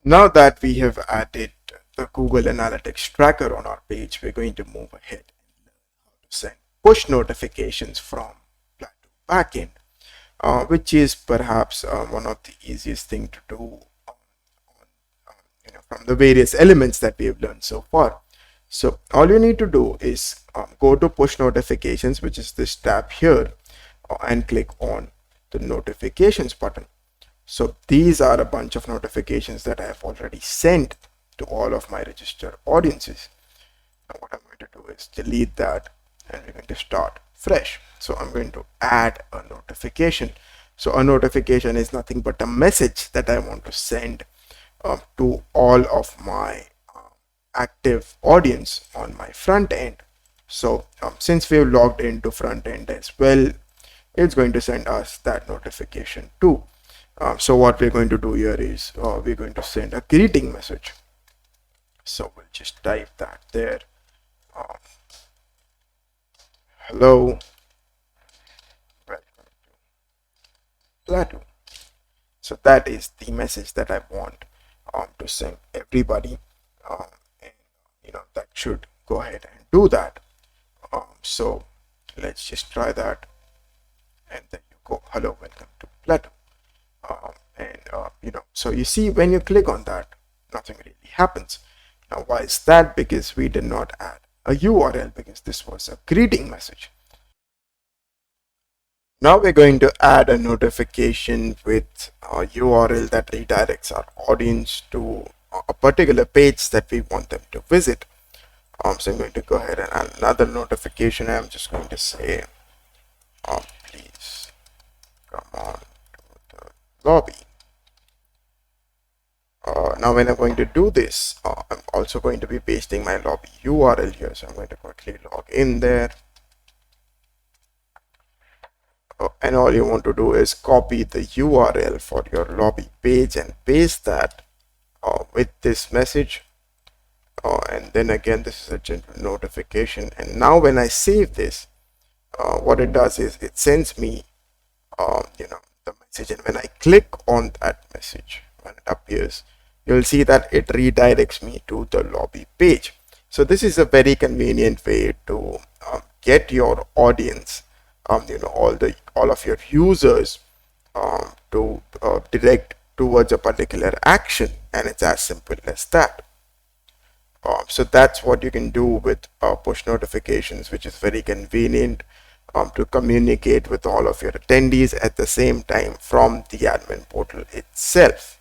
Now that we have added the Google Analytics tracker on our page, we're going to move ahead and learn how to send push notifications from Platoo backend, which is perhaps one of the easiest thing to do from the various elements that we have learned so far. So all you need to do is go to push notifications, which is this tab here, and click on the notifications button. So these are a bunch of notifications that I have already sent to all of my registered audiences. Now what I'm going to do is delete that, and we're going to start fresh. So I'm going to add a notification. So a notification is nothing but a message that I want to send to all of my active audience on my front end. So since we've logged into front end as well, it's going to send us that notification too. So what we're going to do here is we're going to send a greeting message. So we'll just type that there. Hello, welcome to Platoo. So that is the message that I want to send everybody, and that should go ahead and do that. So let's just try that, and then you go, hello, welcome to Platoo. So you see, when you click on that, nothing really happens. Now why is that? Because we did not add a URL, because this was a greeting message. Now we're going to add a notification with a URL that redirects our audience to a particular page that we want them to visit. So I'm going to go ahead and add another notification. I'm just going to say, please come on to the lobby. Now when I'm going to do this, I'm also going to be pasting my lobby URL here. So I'm going to quickly log in there. And all you want to do is copy the URL for your lobby page and paste that with this message. And then again, this is a general notification. And now when I save this, what it does is it sends me the message, and when I click on that message, when it appears, you'll see that it redirects me to the lobby page. So this is a very convenient way to get your audience, all of your users to direct towards a particular action, and it's as simple as that. So that's what you can do with push notifications, which is very convenient to communicate with all of your attendees at the same time from the admin portal itself.